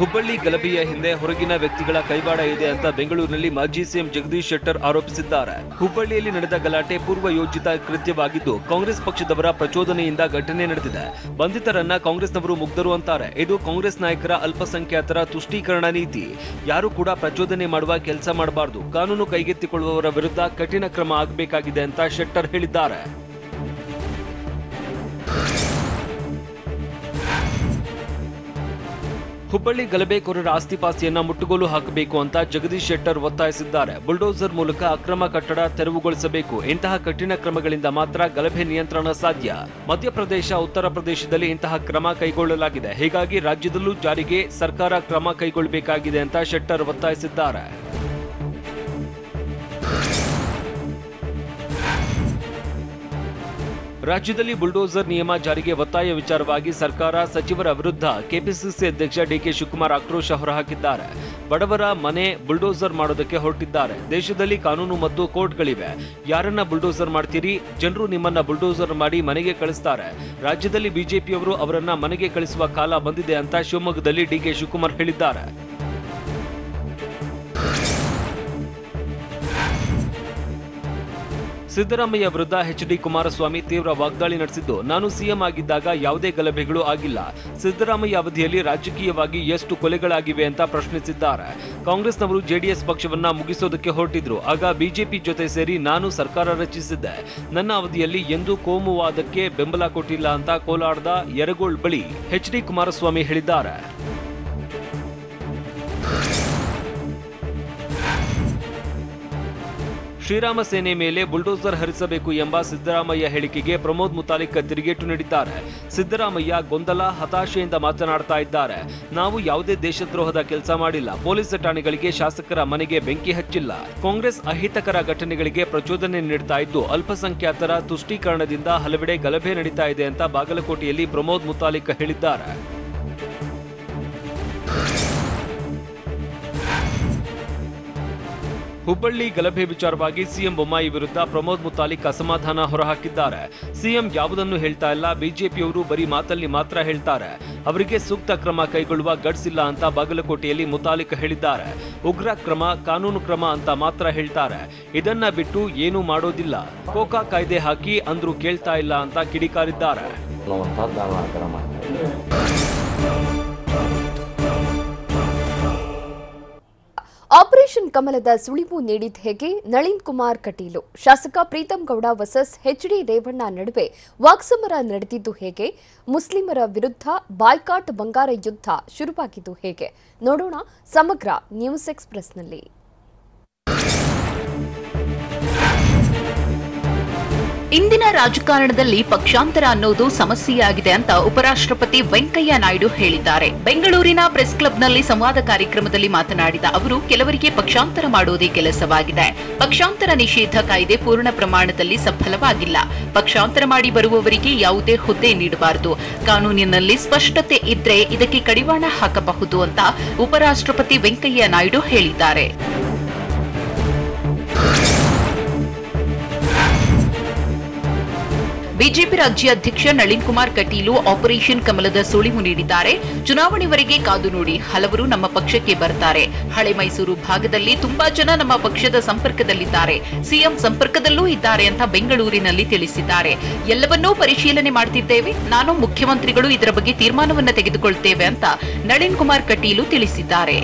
ಹುಬ್ಬಳ್ಳಿ ಗಲಭೆಯ ಹಿಂದೆ ಹೊರಗಿನ ವ್ಯಕ್ತಿಗಳ ಕೈವಾಡ ಇದೆ ಅಂತ ಬೆಂಗಳೂರಿನಲ್ಲಿ ಮಾಜಿ ಸಿಎಂ ಜಗದೀಶ್ ಶೆಟ್ಟರ್ ಆರೋಪಿಸಿದ್ದಾರೆ. ಹುಬ್ಬಳ್ಳಿಯಲ್ಲಿ ನಡೆದ ಗಲಾಟೆ ಪೂರ್ವ ಯೋಜಿತ ಕೃತ್ಯವಾಗಿದ್ದು ಕಾಂಗ್ರೆಸ್ ಪಕ್ಷದವರ ಪ್ರಚೋದನೆಯಿಂದ ಘಟನೆ ನಡೆದಿದೆ. ಬಂಧಿತರನ್ನ ಕಾಂಗ್ರೆಸ್ನವರು ಮುಗ್ಧರು ಅಂತಾರೆ. ಇದು ಕಾಂಗ್ರೆಸ್ ನಾಯಕರ ಅಲ್ಪಸಂಖ್ಯಾತರ ತುಷ್ಟೀಕರಣ ನೀತಿ. ಯಾರು ಕೂಡ ಪ್ರಚೋದನೆ ಮಾಡುವ ಕೆಲಸ ಮಾಡಬಾರದು. ಕಾನೂನು ಕೈಗೆತ್ತಿಕೊಳ್ಳುವವರ ವಿರುದ್ಧ ಕಠಿಣ ಕ್ರಮ ಆಗಬೇಕಾಗಿದೆ ಅಂತ ಶೆಟ್ಟರ್ ಹೇಳಿದ್ದಾರೆ. ಹುಬ್ಬಳ್ಳಿ ಗಲಭೆಕೋರರ ಆಸ್ತಿಪಾಸ್ತಿಯನ್ನ ಮುಟ್ಟುಗೋಲು ಹಾಕಬೇಕು ಅಂತ ಜಗದೀಶ್ ಶೆಟ್ಟರ್ ಒತ್ತಾಯಿಸಿದ್ದಾರೆ. ಬುಲ್ಡೋಸರ್ ಮೂಲಕ ಅಕ್ರಮ ಕಟ್ಟಡ ತೆರವುಗೊಳಿಸಬೇಕು. ಇಂತಹ ಕಠಿಣ ಕ್ರಮಗಳಿಂದ ಮಾತ್ರ ಗಲಭೆ ನಿಯಂತ್ರಣ ಸಾಧ್ಯ. ಮಧ್ಯಪ್ರದೇಶ, ಉತ್ತರ ಪ್ರದೇಶದಲ್ಲಿ ಇಂತಹ ಕ್ರಮ ಕೈಗೊಳ್ಳಲಾಗಿದೆ. ಹೀಗಾಗಿ ರಾಜ್ಯದಲ್ಲೂ ಜಾರಿಗೆ ಸರ್ಕಾರ ಕ್ರಮ ಕೈಗೊಳ್ಳಬೇಕಾಗಿದೆ ಅಂತ ಶೆಟ್ಟರ್ ಒತ್ತಾಯಿಸಿದ್ದಾರೆ. ರಾಜ್ಯದಲ್ಲಿ ಬುಲ್ಡೋಸರ್ ನಿಯಮ ಜಾರಿಗೆ ಒತ್ತಾಯ ವಿಚಾರವಾಗಿ ಸರ್ಕಾರ, ಸಚಿವರ ವಿರುದ್ಧ ಕೆಪಿಸಿಸಿ ಅಧ್ಯಕ್ಷ ಡಿಕೆ ಶಿವಕುಮಾರ್ ಆಕ್ರೋಶ ಹೊರಹಾಕಿದ್ದಾರೆ. ಬಡವರ ಮನೆ ಬುಲ್ಡೋಸರ್ ಮಾಡೋದಕ್ಕೆ ಹೊರಟಿದ್ದಾರೆ. ದೇಶದಲ್ಲಿ ಕಾನೂನು ಮತ್ತು ಕೋರ್ಟ್ಗಳಿವೆ. ಯಾರನ್ನ ಬುಲ್ಡೋಸರ್ ಮಾಡ್ತೀರಿ? ಜನರು ನಿಮ್ಮನ್ನ ಬುಲ್ಡೋಸರ್ ಮಾಡಿ ಮನೆಗೆ ಕಳಿಸ್ತಾರೆ. ರಾಜ್ಯದಲ್ಲಿ ಬಿಜೆಪಿಯವರು ಅವರನ್ನ ಮನೆಗೆ ಕಳಿಸುವ ಕಾಲ ಬಂದಿದೆ ಅಂತ ಶಿವಮೊಗ್ಗದಲ್ಲಿ ಡಿಕೆ ಶಿವಕುಮಾರ್ ಹೇಳಿದ್ದಾರೆ. ಸಿದ್ದರಾಮಯ್ಯ ವಿರುದ್ಧ ಎಚ್.ಡಿ. ಕುಮಾರಸ್ವಾಮಿ ತೀವ್ರ ವಾಗ್ದಾಳಿ ನಡೆಸಿದ್ದು, ನಾನು ಸಿಎಂ ಆಗಿದ್ದಾಗ ಯಾವುದೇ ಗಲಭೆಗಳು ಆಗಿಲ್ಲ. ಸಿದ್ದರಾಮಯ್ಯ ಅವಧಿಯಲ್ಲಿ ರಾಜಕೀಯವಾಗಿ ಎಷ್ಟು ಕೊಲೆಗಳಾಗಿವೆ ಅಂತ ಪ್ರಶ್ನಿಸಿದ್ದಾರೆ. ಕಾಂಗ್ರೆಸ್ನವರು ಜೆಡಿಎಸ್ ಪಕ್ಷವನ್ನ ಮುಗಿಸೋದಕ್ಕೆ ಹೊರಟಿದ್ರು. ಆಗ ಬಿಜೆಪಿ ಜೊತೆ ಸೇರಿ ನಾನು ಸರ್ಕಾರ ರಚಿಸಿದ್ದೆ. ನನ್ನ ಅವಧಿಯಲ್ಲಿ ಎಂದೂ ಕೋಮುವಾದಕ್ಕೆ ಬೆಂಬಲ ಕೊಟ್ಟಿಲ್ಲ ಅಂತ ಕೋಲಾರದ ಯರಗೋಳ್ ಬಳಿ ಎಚ್.ಡಿ. ಕುಮಾರಸ್ವಾಮಿ ಹೇಳಿದ್ದಾರೆ. ಶ್ರೀರಾಮ ಸೇನೆ ಮೇಲೆ ಬುಲ್ಡೋಸರ್ ಹರಿಸಬೇಕು ಎಂಬ ಸಿದ್ದರಾಮಯ್ಯ ಹೇಳಿಕೆಗೆ ಪ್ರಮೋದ್ ಮುತಾಲಿಕ್ ತಿರುಗೇಟು ನೀಡಿದ್ದಾರೆ. ಸಿದ್ದರಾಮಯ್ಯ ಗೊಂದಲ, ಹತಾಶೆಯಿಂದ ಮಾತನಾಡ್ತಾ ಇದ್ದಾರೆ. ನಾವು ಯಾವುದೇ ದೇಶದ್ರೋಹದ ಕೆಲಸ ಮಾಡಿಲ್ಲ. ಪೊಲೀಸ್ ಠಾಣೆಗಳಿಗೆ, ಶಾಸಕರ ಮನೆಗೆ ಬೆಂಕಿ ಹಚ್ಚಿಲ್ಲ. ಕಾಂಗ್ರೆಸ್ ಅಹಿತಕರ ಘಟನೆಗಳಿಗೆ ಪ್ರಚೋದನೆ ನೀಡ್ತಾ ಇದ್ದು ಅಲ್ಪಸಂಖ್ಯಾತರ ತುಷ್ಟೀಕರಣದಿಂದ ಹಲವೆಡೆ ಗಲಭೆ ನಡೀತಾ ಇದೆ ಅಂತ ಬಾಗಲಕೋಟೆಯಲ್ಲಿ ಪ್ರಮೋದ್ ಮುತಾಲಿಕ್ ಹೇಳಿದ್ದಾರೆ. ಹುಬ್ಬಳ್ಳಿ ಗಲಭೆ ವಿಚಾರವಾಗಿ ಸಿಎಂ ಬೊಮ್ಮಾಯಿ ವಿರುದ್ಧ ಪ್ರಮೋದ್ ಮುತಾಲಿಕ್ ಅಸಮಾಧಾನ ಹೊರಹಾಕಿದ್ದಾರೆ. ಸಿಎಂ ಯಾವುದನ್ನು ಹೇಳ್ತಾ ಇಲ್ಲ, ಬಿಜೆಪಿಯವರು ಬರೀ ಮಾತಲ್ಲಿ ಮಾತ್ರ ಹೇಳ್ತಾರೆ. ಅವರಿಗೆ ಸೂಕ್ತ ಕ್ರಮ ಕೈಗೊಳ್ಳುವ ಗಟ್ಸ್ ಇಲ್ಲ ಅಂತ ಬಾಗಲಕೋಟೆಯಲ್ಲಿ ಮುತಾಲಿಕ್ ಹೇಳಿದ್ದಾರೆ. ಉಗ್ರ ಕ್ರಮ, ಕಾನೂನು ಕ್ರಮ ಅಂತ ಮಾತ್ರ ಹೇಳ್ತಾರೆ. ಇದನ್ನ ಬಿಟ್ಟು ಏನೂ ಮಾಡೋದಿಲ್ಲ. ಕೋಕಾ ಕಾಯ್ದೆ ಹಾಕಿ ಅಂದ್ರೂ ಕೇಳ್ತಾ ಇಲ್ಲ ಅಂತ ಕಿಡಿಕಾರಿದ್ದಾರೆ. ಆಪರೇಷನ್ ಕಮಲದ ಸುಳಿವು ನೀಡಿದ ಹೇಗೆ ನಳಿನ್ ಕುಮಾರ್ ಕಟೀಲು ಶಾಸಕ ಪ್ರೀತಂ ಗೌಡ ವರ್ಸಸ್ ಎಚ್ಡಿ ರೇವಣ್ಣ ನಡುವೆ ವಾಕ್ಸಮರ ನಡೆದಿದ್ದು ಹೇಗೆ ಮುಸ್ಲಿಮರ ವಿರುದ್ಧ ಬಾಯ್ಕಾಟ್ ಬಂಗಾರ ಯುದ್ಧ ಶುರುವಾಗಿದ್ದು ಹೇಗೆ ನೋಡೋಣ ಸಮಗ್ರ ನ್ಯೂಸ್ ಎಕ್ಸ್‌ಪ್ರೆಸ್‌ನಲ್ಲಿ. ಇಂದಿನ ರಾಜಕಾರಣದಲ್ಲಿ ಪಕ್ಷಾಂತರ ಅನ್ನೋದು ಸಮಸ್ಯೆಯಾಗಿದೆ ಅಂತ ಉಪರಾಷ್ಟ್ರಪತಿ ವೆಂಕಯ್ಯ ನಾಯ್ಡು ಹೇಳಿದ್ದಾರೆ. ಬೆಂಗಳೂರಿನ ಪ್ರೆಸ್ ಕ್ಲಬ್ನಲ್ಲಿ ಸಂವಾದ ಕಾರ್ಯಕ್ರಮದಲ್ಲಿ ಮಾತನಾಡಿದ ಅವರು, ಕೆಲವರಿಗೆ ಪಕ್ಷಾಂತರ ಮಾಡುವುದೇ ಕೆಲಸವಾಗಿದೆ. ಪಕ್ಷಾಂತರ ನಿಷೇಧ ಕಾಯ್ದೆ ಪೂರ್ಣ ಪ್ರಮಾಣದಲ್ಲಿ ಸಫಲವಾಗಿಲ್ಲ. ಪಕ್ಷಾಂತರ ಮಾಡಿ ಬರುವವರಿಗೆ ಯಾವುದೇ ಹುದ್ದೆ ನೀಡಬಾರದು. ಕಾನೂನಿನಲ್ಲಿ ಸ್ಪಷ್ಟತೆ ಇದ್ರೆ ಇದಕ್ಕೆ ಕಡಿವಾಣ ಹಾಕಬಹುದು ಅಂತ ಉಪರಾಷ್ಟ್ರಪತಿ ವೆಂಕಯ್ಯ ನಾಯ್ಡು ಹೇಳಿದ್ದಾರೆ. ಬಿಜೆಪಿ ರಾಜ್ಯಾಧ್ಯಕ್ಷ ನಳಿನ್ ಕುಮಾರ್ ಕಟೀಲು ಆಪರೇಷನ್ ಕಮಲದ ಸುಳಿವು ನೀಡಿದ್ದಾರೆ. ಚುನಾವಣೆವರೆಗೆ ಕಾದು ನೋಡಿ, ಹಲವರು ನಮ್ಮ ಪಕ್ಷಕ್ಕೆ ಬರ್ತಾರೆ. ಹಳೆ ಮೈಸೂರು ಭಾಗದಲ್ಲಿ ತುಂಬಾ ಜನ ನಮ್ಮ ಪಕ್ಷದ ಸಂಪರ್ಕದಲ್ಲಿದ್ದಾರೆ, ಸಿಎಂ ಸಂಪರ್ಕದಲ್ಲೂ ಇದ್ದಾರೆ ಅಂತ ಬೆಂಗಳೂರಿನಲ್ಲಿ ತಿಳಿಸಿದ್ದಾರೆ. ಎಲ್ಲವನ್ನೂ ಪರಿಶೀಲನೆ ಮಾಡುತ್ತಿದ್ದೇವೆ. ನಾನು ಮುಖ್ಯಮಂತ್ರಿಗಳು ಇದರ ಬಗ್ಗೆ ತೀರ್ಮಾನವನ್ನು ತೆಗೆದುಕೊಳ್ಳುತ್ತೇವೆ ಅಂತ ನಳಿನ್ ಕುಮಾರ್ ಕಟೀಲು ತಿಳಿಸಿದ್ದಾರೆ.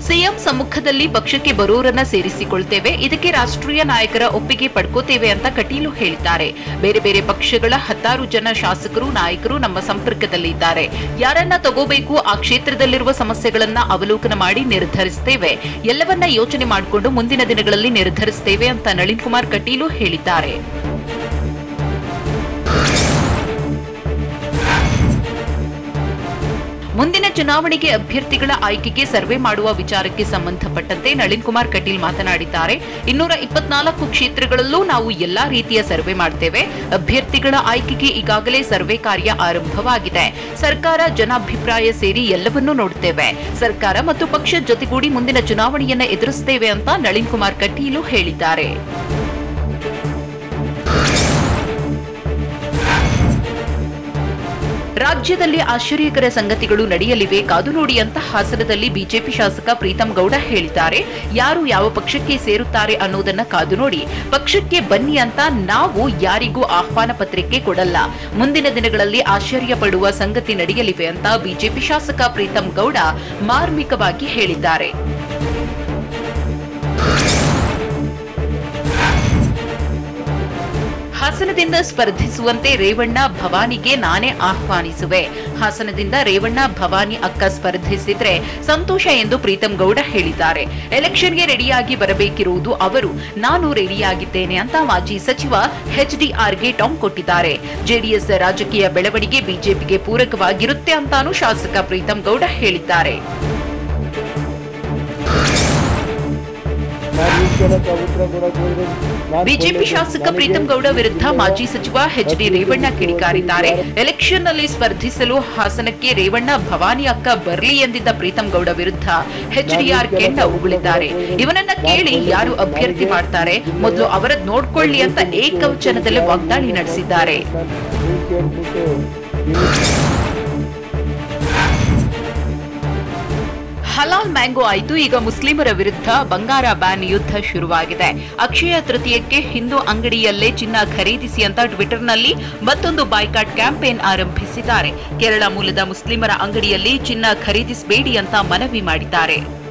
ಸಿಎಂ ಸಮ್ಮುಖದಲ್ಲಿ ಪಕ್ಷಕ್ಕೆ ಬರೋರನ್ನ ಸೇರಿಸಿಕೊಳ್ತೇವೆ. ಇದಕ್ಕೆ ರಾಷ್ಟ್ರೀಯ ನಾಯಕರ ಒಪ್ಪಿಗೆ ಪಡ್ಕೋತೇವೆ ಅಂತ ಕಟೀಲು ಹೇಳಿದ್ದಾರೆ. ಬೇರೆ ಬೇರೆ ಪಕ್ಷಗಳ 10 ಜನ ಶಾಸಕರು, ನಾಯಕರು ನಮ್ಮ ಸಂಪರ್ಕದಲ್ಲಿದ್ದಾರೆ. ಯಾರನ್ನ ತಗೋಬೇಕು, ಆ ಕ್ಷೇತ್ರದಲ್ಲಿರುವ ಸಮಸ್ಯೆಗಳನ್ನ ಅವಲೋಕನ ಮಾಡಿ ನಿರ್ಧರಿಸುತ್ತೇವೆ. ಎಲ್ಲವನ್ನ ಯೋಚನೆ ಮಾಡಿಕೊಂಡು ಮುಂದಿನ ದಿನಗಳಲ್ಲಿ ನಿರ್ಧರಿಸುತ್ತೇವೆ ಅಂತ ನಳಿನ್ ಕುಮಾರ್ ಕಟೀಲು ಹೇಳಿದ್ದಾರೆ. ಮುಂದಿನ ಚುನಾವಣೆಗೆ ಅಭ್ಯರ್ಥಿಗಳ ಆಯ್ಕೆಗೆ ಸರ್ವೆ ಮಾಡುವ ವಿಚಾರಕ್ಕೆ ಸಂಬಂಧಪಟ್ಟಂತೆ ನಳಿನ್ ಕುಮಾರ್ ಕಟೀಲ್ ಮಾತನಾಡಿದ್ದಾರೆ. 224 ಕ್ಷೇತ್ರಗಳಲ್ಲೂ ನಾವು ಎಲ್ಲಾ ರೀತಿಯ ಸರ್ವೆ ಮಾಡ್ತೇವೆ. ಅಭ್ಯರ್ಥಿಗಳ ಆಯ್ಕೆಗೆ ಈಗಾಗಲೇ ಸರ್ವೆ ಕಾರ್ಯ ಆರಂಭವಾಗಿದೆ. ಸರ್ಕಾರ, ಜನಾಭಿಪ್ರಾಯ ಸೇರಿ ಎಲ್ಲವನ್ನೂ ನೋಡುತ್ತೇವೆ. ಸರ್ಕಾರ ಮತ್ತು ಪಕ್ಷ ಜೊತೆಗೂಡಿ ಮುಂದಿನ ಚುನಾವಣೆಯನ್ನು ಎದುರಿಸುತ್ತೇವೆ ಅಂತ ನಳಿನ್ ಕುಮಾರ್ ಕಟೀಲು ಹೇಳಿದ್ದಾರೆ. ರಾಜ್ಯದಲ್ಲಿ ಆಶ್ಚರ್ಯಕರ ಸಂಗತಿಗಳು ನಡೆಯಲಿವೆ, ಕಾದು ನೋಡಿ ಅಂತ ಹಾಸನದಲ್ಲಿ ಬಿಜೆಪಿ ಶಾಸಕ ಪ್ರೀತಂ ಗೌಡ ಹೇಳಿದ್ದಾರೆ. ಯಾರು ಯಾವ ಪಕ್ಷಕ್ಕೆ ಸೇರುತ್ತಾರೆ ಅನ್ನೋದನ್ನ ಕಾದು ನೋಡಿ, ಪಕ್ಷಕ್ಕೆ ಬನ್ನಿ ಅಂತ ನಾವು ಯಾರಿಗೂ ಆಹ್ವಾನ ಪತ್ರಿಕೆ ಕೊಡಲ್ಲ. ಮುಂದಿನ ದಿನಗಳಲ್ಲಿ ಆಶ್ಚರ್ಯ ಪಡುವ ಸಂಗತಿ ನಡೆಯಲಿವೆ ಅಂತ ಬಿಜೆಪಿ ಶಾಸಕ ಪ್ರೀತಂ ಗೌಡ ಮಾರ್ಮಿಕವಾಗಿ ಹೇಳಿದ್ದಾರೆ. ಹಾಸನದಿಂದ ಸ್ಪರ್ಧಿಸುವಂತೆ ರೇವಣ್ಣ ಭವಾನಿಗೆ ನಾನೇ ಆಹ್ವಾನಿಸುವೆ. ಹಾಸನದಿಂದ ರೇವಣ್ಣ ಭವಾನಿ ಅಕ್ಕ ಸ್ಪರ್ಧಿಸಿದ್ರೆ ಸಂತೋಷ ಎಂದು ಪ್ರೀತಂ ಗೌಡ ಹೇಳಿದ್ದಾರೆ. ಎಲೆಕ್ಷನ್ಗೆ ರೆಡಿಯಾಗಿ ಬರಬೇಕಿರುವುದು ಅವರು. ನಾನು ರೆಡಿಯಾಗಿದ್ದೇನೆ ಅಂತ ಮಾಜಿ ಸಚಿವ ಎಚ್ಡಿಆರ್ಗೆ ಟಾಂಗ್ ಕೊಟ್ಟಿದ್ದಾರೆ. ಜೆಡಿಎಸ್ ರಾಜಕೀಯ ಬೆಳವಣಿಗೆ ಬಿಜೆಪಿಗೆ ಪೂರಕವಾಗಿರುತ್ತೆ ಅಂತಾನೂ ಶಾಸಕ ಪ್ರೀತಂ ಗೌಡ ಹೇಳಿದ್ದಾರೆ. ಬಿಜೆಪಿ ಶಾಸಕ ಪ್ರೀತಂ ಗೌಡ ವಿರುದ್ಧ ಮಾಜಿ ಸಚಿವ ಎಚ್ಡಿ ರೇವಣ್ಣ ಕಿಡಿಕಾರಿದ್ದಾರೆ. ಎಲೆಕ್ಷನ್ನಲ್ಲಿ ಸ್ಪರ್ಧಿಸಲು ಹಾಸನಕ್ಕೆ ರೇವಣ್ಣ ಭವಾನಿ ಅಕ್ಕ ಬರಲಿ ಎಂದಿದ್ದ ಪ್ರೀತಂ ಗೌಡ ವಿರುದ್ಧ ಎಚ್ಡಿಆರ್ ಕೆಂಡ ಉಗುಳಿದ್ದಾರೆ. ಇವನನ್ನ ಕೇಳಿ ಯಾರು ಅಭ್ಯರ್ಥಿ ಮಾಡ್ತಾರೆ, ಮೊದಲು ಅವರದ್ ನೋಡ್ಕೊಳ್ಳಿ ಅಂತ ಏಕವಚನದಲ್ಲಿ ವಾಗ್ದಾಳಿ ನಡೆಸಿದ್ದಾರೆ. ಹಲಾಲ್ ಮ್ಯಾಂಗೋ ಆಯ್ತು, ಈಗ ಮುಸ್ಲಿಮರ ವಿರುದ್ಧ ಬಂಗಾರ ಬ್ಯಾನ್ ಯುದ್ಧ ಶುರುವಾಗಿದೆ. ಅಕ್ಷಯ ತೃತೀಯಕ್ಕೆ ಹಿಂದೂ ಅಂಗಡಿಯಲ್ಲೇ ಚಿನ್ನ ಖರೀದಿಸಿ ಅಂತ ಟ್ವಿಟರ್ನಲ್ಲಿ ಮತ್ತೊಂದು ಬಾಯ್ಕಾಟ್ ಕ್ಯಾಂಪೇನ್ ಆರಂಭಿಸಿದ್ದಾರೆ. ಕೇರಳ ಮೂಲದ ಮುಸ್ಲಿಮರ ಅಂಗಡಿಯಲ್ಲಿ ಚಿನ್ನ ಖರೀದಿಸಬೇಡಿ ಅಂತ ಮನವಿ ಮಾಡಿದ್ದಾರೆ.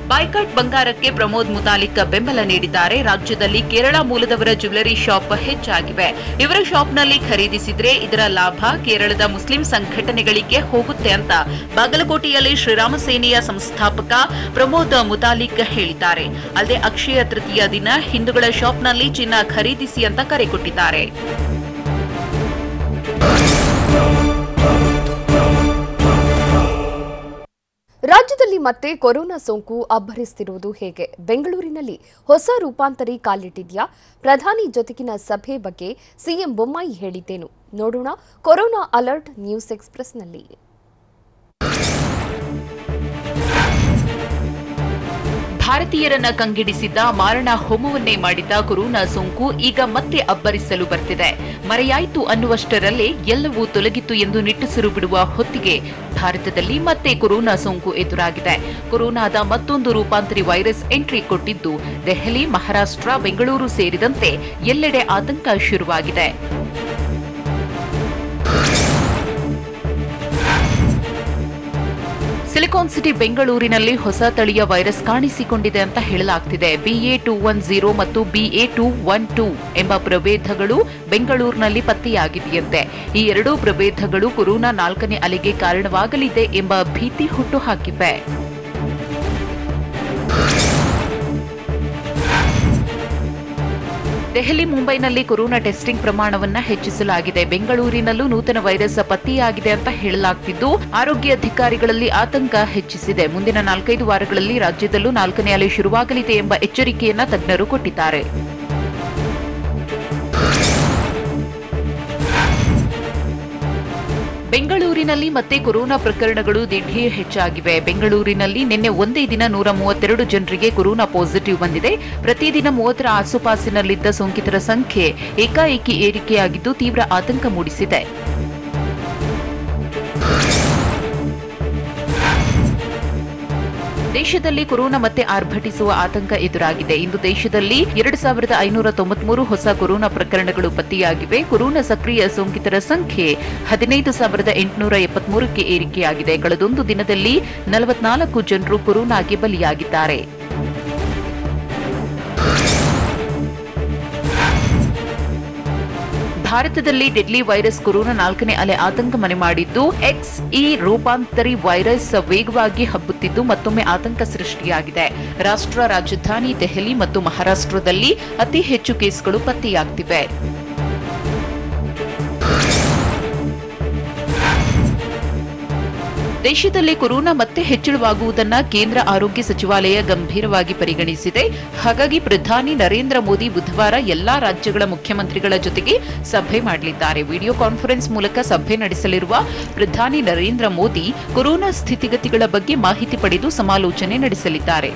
ಬಾಯ್ಕಾಟ್ ಬಂಗಾರಕ್ಕೆ ಪ್ರಮೋದ್ ಮುತಾಲಿಕ್ ಬೆಂಬಲ ನೀಡಿದ್ದಾರೆ. ರಾಜ್ಯದಲ್ಲಿ ಕೇರಳ ಮೂಲದವರ ಜ್ಯುವೆಲರಿ ಶಾಪ್ ಹೆಚ್ಚಾಗಿವೆ. ಇವರ ಶಾಪ್ನಲ್ಲಿ ಖರೀದಿಸಿದ್ರೆ ಇದರ ಲಾಭ ಕೇರಳದ ಮುಸ್ಲಿಂ ಸಂಘಟನೆಗಳಿಗೆ ಹೋಗುತ್ತೆ ಅಂತ ಬಾಗಲಕೋಟೆಯಲ್ಲಿ ಶ್ರೀರಾಮ ಸೇನೆಯ ಸಂಸ್ಥಾಪಕ ಪ್ರಮೋದ್ ಮುತಾಲಿಕ್ ಹೇಳಿದ್ದಾರೆ. ಅಲ್ಲದೆ ಅಕ್ಷಯ ತೃತೀಯ ದಿನ ಹಿಂದೂಗಳ ಶಾಪ್ನಲ್ಲಿ ಚಿನ್ನ ಖರೀದಿಸಿ ಅಂತ ಕರೆ ಕೊಟ್ಟಿದ್ದಾರೆ. ರಾಜ್ಯದಲ್ಲಿ ಮತ್ತೆ ಕೊರೋನಾ ಸೋಂಕು ಅಬ್ಬರಿಸುತ್ತಿರುವುದು ಹೇಗೆ? ಬೆಂಗಳೂರಿನಲ್ಲಿ ಹೊಸ ರೂಪಾಂತರಿ ಕಾಲಿಟ್ಟಿದ್ಯಾ? ಪ್ರಧಾನಿ ಜೊತೆಗಿನ ಸಭೆ ಬಗ್ಗೆ ಸಿಎಂ ಬೊಮ್ಮಾಯಿ ಹೇಳಿದ್ದೇನು? ನೋಡೋಣ ಕೊರೋನಾ ಅಲರ್ಟ್ ನ್ಯೂಸ್ ಎಕ್ಸ್‌ಪ್ರೆಸ್‌ನಲ್ಲಿ. ಭಾರತೀಯರನ್ನ ಕಂಗೆಡಿಸಿದ್ದ ಮಾರಣ ಹೋಮವನ್ನೇ ಮಾಡಿದ್ದ ಕೊರೋನಾ ಸೋಂಕು ಈಗ ಮತ್ತೆ ಅಬ್ಬರಿಸಲು ಬರ್ತಿದೆ. ಮರೆಯಾಯಿತು ಅನ್ನುವಷ್ಟರಲ್ಲೇ ಎಲ್ಲವೂ ತೊಲಗಿತ್ತು ಎಂದು ನಿಟ್ಟುಸಿರು ಬಿಡುವ ಹೊತ್ತಿಗೆ ಭಾರತದಲ್ಲಿ ಮತ್ತೆ ಕೊರೋನಾ ಸೋಂಕು ಎದುರಾಗಿದೆ. ಕೊರೋನಾದ ಮತ್ತೊಂದು ರೂಪಾಂತರಿ ವೈರಸ್ ಎಂಟ್ರಿ ಕೊಟ್ಟಿದ್ದು ದೆಹಲಿ, ಮಹಾರಾಷ್ಟ್ರ, ಬೆಂಗಳೂರು ಸೇರಿದಂತೆ ಎಲ್ಲೆಡೆ ಆತಂಕ ಶುರುವಾಗಿದೆ. ಸಿಲಿಕಾನ್ ಸಿಟಿ ಬೆಂಗಳೂರಿನಲ್ಲಿ ಹೊಸ ತಳಿಯ ವೈರಸ್ ಕಾಣಿಸಿಕೊಂಡಿದೆ ಅಂತ ಹೇಳಲಾಗ್ತಿದೆ. BA.210 ಮತ್ತು BA.212 ಎಂಬ ಪ್ರಭೇದಗಳು ಬೆಂಗಳೂರಿನಲ್ಲಿ ಪತ್ತೆಯಾಗಿದೆಯಂತೆ. ಈ ಎರಡೂ ಪ್ರಭೇದಗಳು ಕೊರೋನಾ 4ನೇ ಅಲೆಗೆ ಕಾರಣವಾಗಲಿದೆ ಎಂಬ ಭೀತಿ ಹುಟ್ಟುಹಾಕಿವೆ. ದೆಹಲಿ, ಮುಂಬೈನಲ್ಲಿ ಕೊರೋನಾ ಟೆಸ್ಟಿಂಗ್ ಪ್ರಮಾಣವನ್ನ ಹೆಚ್ಚಿಸಲಾಗಿದೆ. ಬೆಂಗಳೂರಿನಲ್ಲೂ ನೂತನ ವೈರಸ್ ಪತ್ತೆಯಾಗಿದೆ ಅಂತ ಹೇಳಲಾಗ್ತಿದ್ದು ಆರೋಗ್ಯ ಅಧಿಕಾರಿಗಳಲ್ಲಿ ಆತಂಕ ಹೆಚ್ಚಿಸಿದೆ. ಮುಂದಿನ 4-5 ವಾರಗಳಲ್ಲಿ ರಾಜ್ಯದಲ್ಲೂ 4ನೇ ಅಲೆ ಶುರುವಾಗಲಿದೆ ಎಂಬ ಎಚ್ಚರಿಕೆಯನ್ನ ತಜ್ಞರು ಕೊಟ್ಟಿದ್ದಾರೆ. ಬೆಂಗಳೂರಿನಲ್ಲಿ ಮತ್ತೆ ಕೊರೋನಾ ಪ್ರಕರಣಗಳು ದಿಢೀರ್ ಹೆಚ್ಚಾಗಿವೆ. ಬೆಂಗಳೂರಿನಲ್ಲಿ ನಿನ್ನೆ ಒಂದೇ ದಿನ 132 ಜನರಿಗೆ ಕೊರೋನಾ ಪಾಸಿಟಿವ್ ಬಂದಿದೆ. ಪ್ರತಿದಿನ 30ರ ಆಸುಪಾಸಿನಲ್ಲಿದ್ದ ಸೋಂಕಿತರ ಸಂಖ್ಯೆ ಏಕಾಏಕಿ ಏರಿಕೆಯಾಗಿದ್ದು ತೀವ್ರ ಆತಂಕ ಮೂಡಿಸಿದೆ. ದೇಶದಲ್ಲಿ ಕೊರೋನಾ ಮತ್ತೆ ಆರ್ಭಟಿಸುವ ಆತಂಕ ಎದುರಾಗಿದೆ. ಇಂದು ದೇಶದಲ್ಲಿ 2593 ಹೊಸ ಕೊರೋನಾ ಪ್ರಕರಣಗಳು ಪತ್ತೆಯಾಗಿವೆ. ಕೊರೋನಾ ಸಕ್ರಿಯ ಸೋಂಕಿತರ ಸಂಖ್ಯೆ 15,873ಕ್ಕೆ ಏರಿಕೆಯಾಗಿದೆ. ಕಳೆದೊಂದು ದಿನದಲ್ಲಿ 44 ಜನರು ಕೊರೋನಾಗೆ ಬಲಿಯಾಗಿದ್ದಾರೆ. ಭಾರತದಲ್ಲಿ ಡೆಡ್ಲಿ ವೈರಸ್ ಕೊರೋನಾ 4ನೇ ಅಲೆ ಆತಂಕ ಮನೆ ಮಾಡಿದ್ದು XE ರೂಪಾಂತರಿ ವೈರಸ್ ವೇಗವಾಗಿ ಹಬ್ಬುತ್ತಿದ್ದು ಮತ್ತೊಮ್ಮೆ ಆತಂಕ ಸೃಷ್ಟಿಯಾಗಿದೆ. ರಾಷ್ಟ್ರ ರಾಜಧಾನಿ ದೆಹಲಿ ಮತ್ತು ಮಹಾರಾಷ್ಟ್ರದಲ್ಲಿ ಅತಿ ಹೆಚ್ಚು ಕೇಸ್ಗಳು ಪತ್ತೆಯಾಗ್ತಿವೆ. ದೇಶದಲ್ಲಿ ಕೊರೋನಾ ಮತ್ತೆ ಹೆಚ್ಚಳವಾಗುವುದನ್ನ ಕೇಂದ್ರ ಆರೋಗ್ಯ ಸಚಿವಾಲಯ ಗಂಭೀರವಾಗಿ ಪರಿಗಣಿಸಿದೆ. ಹಾಗಾಗಿ ಪ್ರಧಾನಿ ನರೇಂದ್ರ ಮೋದಿ ಬುಧವಾರ ಎಲ್ಲಾ ರಾಜ್ಯಗಳ ಮುಖ್ಯಮಂತ್ರಿಗಳ ಜೊತೆಗೆ ಸಭೆ ಮಾಡಲಿದ್ದಾರೆ. ವಿಡಿಯೋ ಕಾನ್ಫರೆನ್ಸ್ ಮೂಲಕ ಸಭೆ ನಡೆಸಲಿರುವ ಪ್ರಧಾನಿ ನರೇಂದ್ರ ಮೋದಿ ಕೊರೋನಾ ಸ್ಥಿತಿಗತಿಗಳ ಬಗ್ಗೆ ಮಾಹಿತಿ ಪಡೆದು ಸಮಾಲೋಚನೆ ನಡೆಸಲಿದ್ದಾರೆ.